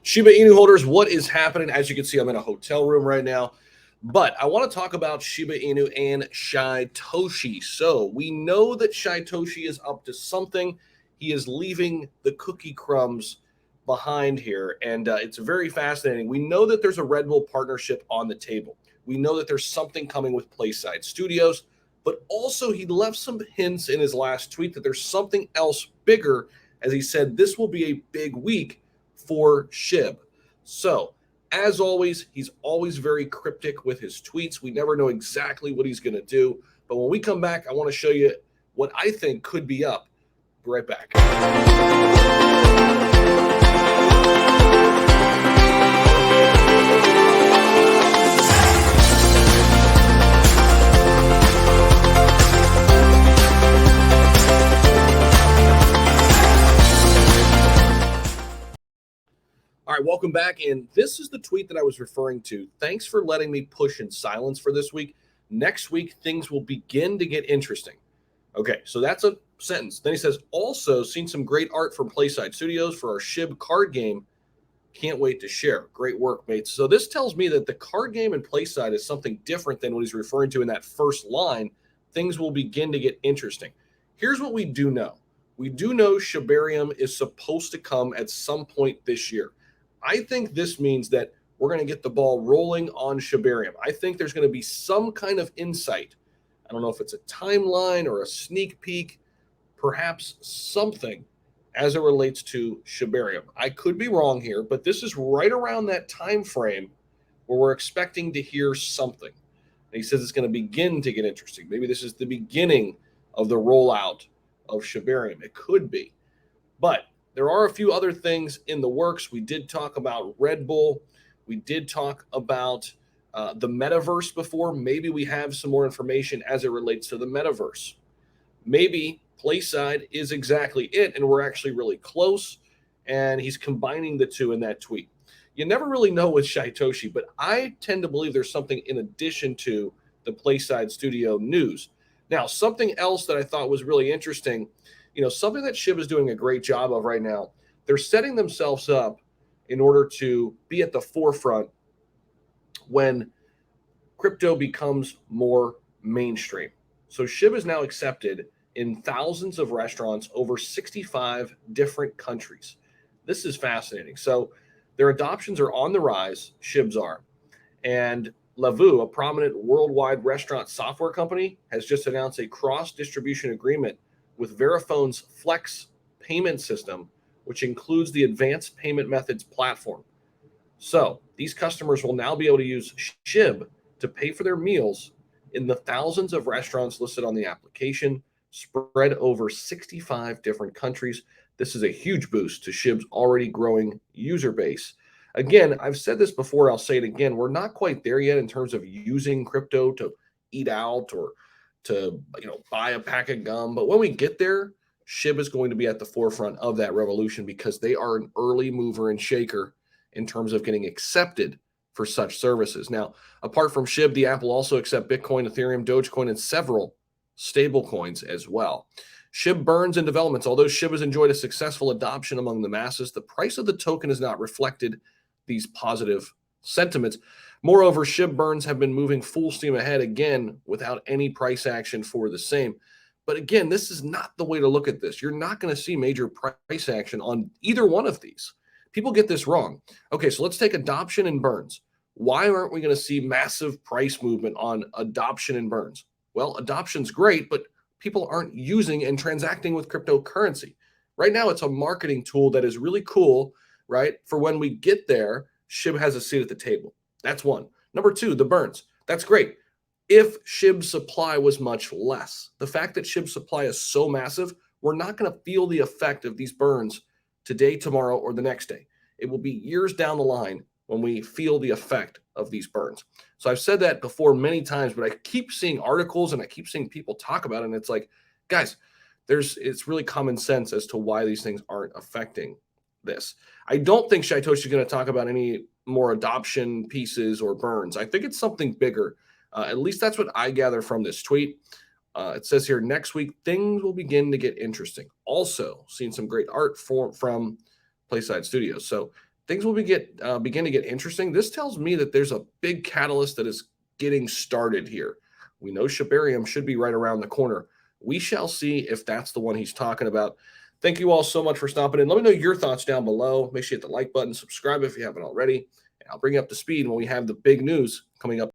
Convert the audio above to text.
Shiba Inu holders, what is happening? As you can see, I'm in a hotel room right now, but I want to talk about Shiba Inu and SHYTOSHI. So we know that SHYTOSHI is up to something. He is leaving the cookie crumbs behind here, and it's very fascinating. We know that there's a Red Bull partnership on the table. We know that there's something coming with Playside Studios, but also he left some hints in his last tweet that there's something else bigger, as he said this will be a big week for SHIB. So, as always, he's always very cryptic with his tweets. We never know exactly what he's going to do. But when we come back, I want to show you what I think could be up. Be right back. All right, welcome back. And this is the tweet that I was referring to. Thanks for letting me push in silence for this week. Next week, things will begin to get interesting. Okay, so that's a sentence. Then he says, also seen some great art from Playside Studios for our SHIB card game. Can't wait to share. Great work, mates. So this tells me that the card game in Playside is something different than what he's referring to in that first line. Things will begin to get interesting. Here's what we do know. We do know Shibarium is supposed to come at some point this year. I think this means that we're going to get the ball rolling on Shibarium. I think there's going to be some kind of insight. I don't know if it's a timeline or a sneak peek, perhaps something as it relates to Shibarium. I could be wrong here, but this is right around that time frame where we're expecting to hear something. And he says it's going to begin to get interesting. Maybe this is the beginning of the rollout of Shibarium. It could be. But there are a few other things in the works. We did talk about Red Bull. We did talk about the metaverse before. Maybe we have some more information as it relates to the metaverse. Maybe Playside is exactly it, and we're actually really close, and he's combining the two in that tweet. You never really know with SHYTOSHI, but I tend to believe there's something in addition to the Playside Studio news. Now, something else that I thought was really interesting, something that SHIB is doing a great job of right now, they're setting themselves up in order to be at the forefront when crypto becomes more mainstream. So SHIB is now accepted in thousands of restaurants over 65 different countries. This is fascinating. So their adoptions are on the rise, SHIBs are. And Lavu, a prominent worldwide restaurant software company, has just announced a cross-distribution agreement with Verifone's Flex payment system, which includes the advanced payment methods platform. So these customers will now be able to use SHIB to pay for their meals in the thousands of restaurants listed on the application, spread over 65 different countries. This is a huge boost to SHIB's already growing user base. Again, I've said this before, I'll say it again. We're not quite there yet in terms of using crypto to eat out or to buy a pack of gum. But when we get there, SHIB is going to be at the forefront of that revolution because they are an early mover and shaker in terms of getting accepted for such services. Now, apart from SHIB, the app will also accept Bitcoin, Ethereum, Dogecoin, and several stable coins as well. SHIB burns and developments. Although SHIB has enjoyed a successful adoption among the masses, the price of the token has not reflected these positive sentiments. Moreover, SHIB burns have been moving full steam ahead again without any price action for the same. But again, this is not the way to look at this. You're not going to see major price action on either one of these. People get this wrong. Okay, so let's take adoption and burns. Why aren't we going to see massive price movement on adoption and burns? Well, adoption's great, but people aren't using and transacting with cryptocurrency. Right now, it's a marketing tool that is really cool, right? For when we get there, SHIB has a seat at the table. That's one. Number two, the burns. That's great. If SHIB supply was much less, the fact that SHIB supply is so massive, we're not going to feel the effect of these burns today, tomorrow, or the next day. It will be years down the line when we feel the effect of these burns. So I've said that before many times, but I keep seeing articles and I keep seeing people talk about it. And it's like, guys, it's really common sense as to why these things aren't affecting this. I don't think SHYTOSHI is going to talk about any more adoption pieces or burns. I think it's something bigger. At least that's what I gather from this tweet. It says here, next week, things will begin to get interesting. Also, seen some great art from Playside Studios. So things will begin to get interesting. This tells me that there's a big catalyst that is getting started here. We know Shibarium should be right around the corner. We shall see if that's the one he's talking about. Thank you all so much for stopping in. Let me know your thoughts down below. Make sure you hit the like button, subscribe if you haven't already, and I'll bring you up to speed when we have the big news coming up.